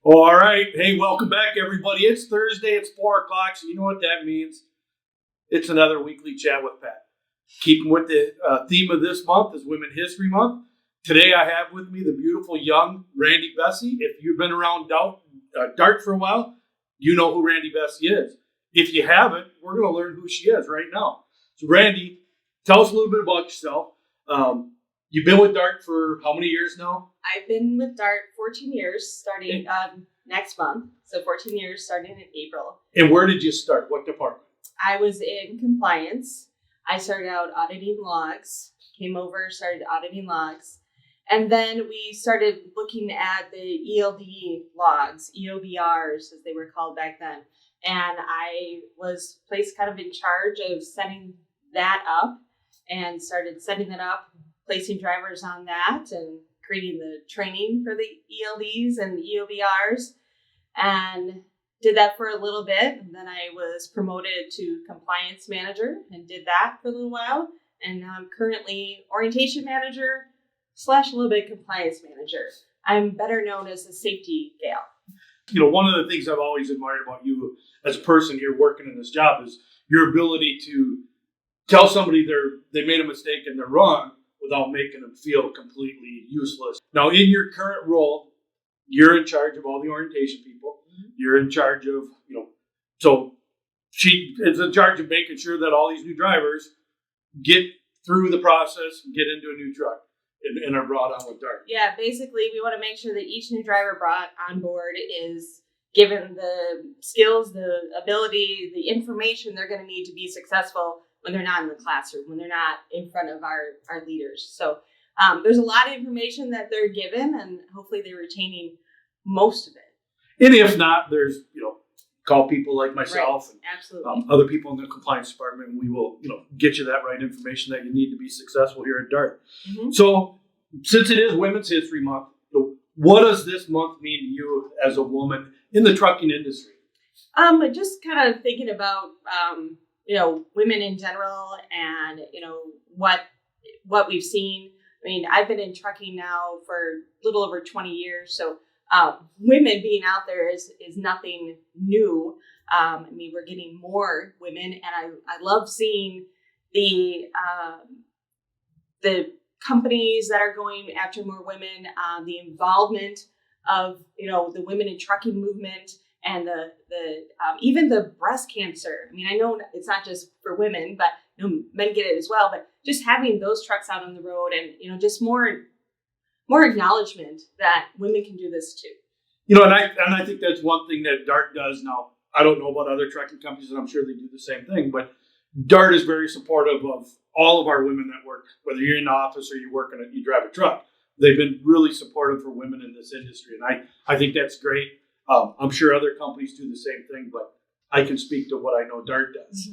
All right. Hey, welcome back, everybody. It's Thursday. It's 4 o'clock, so you know what that means. It's another weekly chat with Pat. Keeping with the theme of this month is Women History Month. Today I have with me the beautiful young Randy Besse. If you've been around Dart for a while, you know who Randy Besse is. If you haven't, we're going to learn who she is right now. So, Randy, tell us a little bit about yourself. You've been with Dart for how many years now? I've been with Dart 14 years, starting next month. So 14 years, starting in April. And where did you start? What department? I was in compliance. I started out auditing logs, came over, started auditing logs. And then we started looking at the ELD logs, EOBRs, as they were called back then. And I was placed kind of in charge of setting that up and started setting that up, placing drivers on that and creating the training for the ELDs and the EOBRs, and did that for a little bit. And then I was promoted to compliance manager and did that for a little while. And now I'm currently orientation manager / a little bit compliance manager. I'm better known as the safety gal. You know, one of the things I've always admired about you as a person here working in this job is your ability to tell somebody they made a mistake and they're wrong without making them feel completely useless. Now, in your current role, you're in charge of all the orientation people. Mm-hmm. You're in charge of, so she is in charge of making sure that all these new drivers get through the process and get into a new truck and are brought on with Dart. Yeah, basically, we want to make sure that each new driver brought on board is given the skills, the ability, the information they're going to need to be successful when they're not in the classroom, when they're not in front of our leaders. So there's a lot of information that they're given, and hopefully they're retaining most of it. And if not, there's, call people like myself and absolutely. Other people in the compliance department, and we will, get you that right information that you need to be successful here at Dart. Mm-hmm. So since it is Women's History Month, what does this month mean to you as a woman in the trucking industry? Just kind of thinking about women in general and, what we've seen. I mean, I've been in trucking now for a little over 20 years. So women being out there is nothing new. We're getting more women, and I love seeing the companies that are going after more women, the involvement of, the women in trucking movement. And the even the breast cancer. I mean, I know it's not just for women, but men get it as well. But just having those trucks out on the road, and just more acknowledgement that women can do this too. And I think that's one thing that Dart does now. I don't know about other trucking companies, and I'm sure they do the same thing. But Dart is very supportive of all of our women that work, whether you're in the office or you drive a truck. They've been really supportive for women in this industry, and I think that's great. I'm sure other companies do the same thing, but I can speak to what I know Dart does.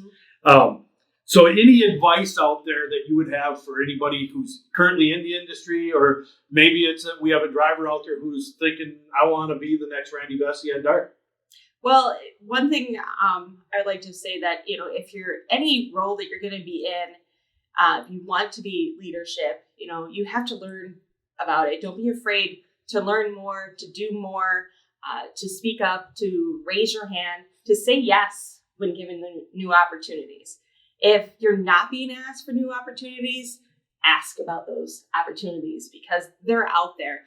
Mm-hmm. So any advice out there that you would have for anybody who's currently in the industry, or maybe it's that we have a driver out there who's thinking, I want to be the next Randy Besse at Dart? Well, one thing I'd like to say that, if you're any role that you're going to be in, if you want to be leadership, you have to learn about it. Don't be afraid to learn more, to do more. To speak up, to raise your hand, to say yes when given the new opportunities. If you're not being asked for new opportunities, ask about those opportunities because they're out there.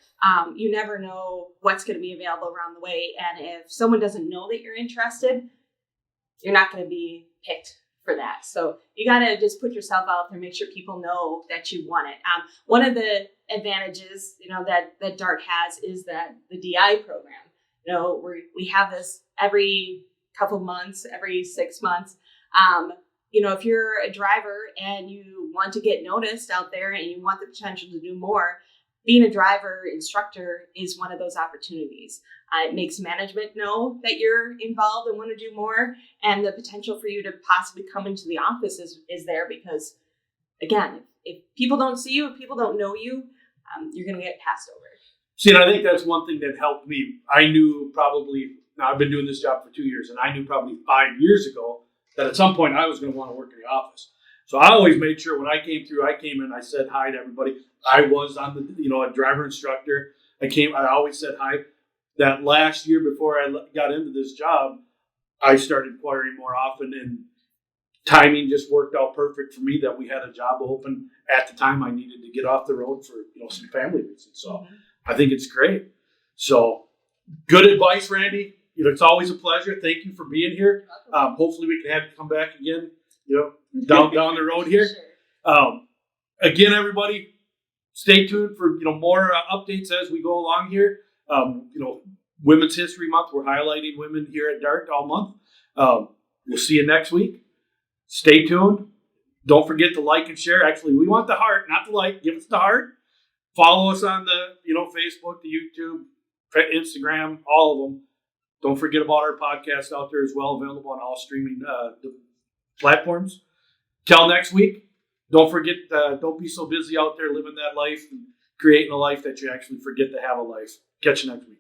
You never know what's going to be available around the way. And if someone doesn't know that you're interested, you're not going to be picked for that. So you got to just put yourself out there, make sure people know that you want it. One of the advantages, that Dart has is that the DI program. We have this every couple months, every 6 months. If you're a driver and you want to get noticed out there and you want the potential to do more, being a driver instructor is one of those opportunities. It makes management know that you're involved and want to do more, and the potential for you to possibly come into the office is there because, again, if people don't see you, if people don't know you, you're going to get passed over. See, and I think that's one thing that helped me. I knew now I've been doing this job for 2 years, and I knew probably 5 years ago that at some point I was going to want to work in the office. So I always made sure when I came in, I said hi to everybody. I was on a driver instructor. I always said hi. that last year before I got into this job, I started choiring more often, and timing just worked out perfect for me that we had a job open at the time I needed to get off the road for some family reasons. So I think it's great. So good advice, Randy. It's always a pleasure. Thank you for being here. Hopefully we can have you come back again, down the road here. Sure. Again, everybody, stay tuned for more updates as we go along here. Women's History Month, we're highlighting women here at Dart all month. We'll see you next week. Stay tuned. Don't forget to like and share. Actually, we want the heart, not the like. Give us the heart. Follow us on the Facebook, the YouTube, Instagram, all of them. Don't forget about our podcast out there as well, available on all streaming platforms. Till next week, don't forget, don't be so busy out there living that life and creating a life that you actually forget to have a life. Catch you next week.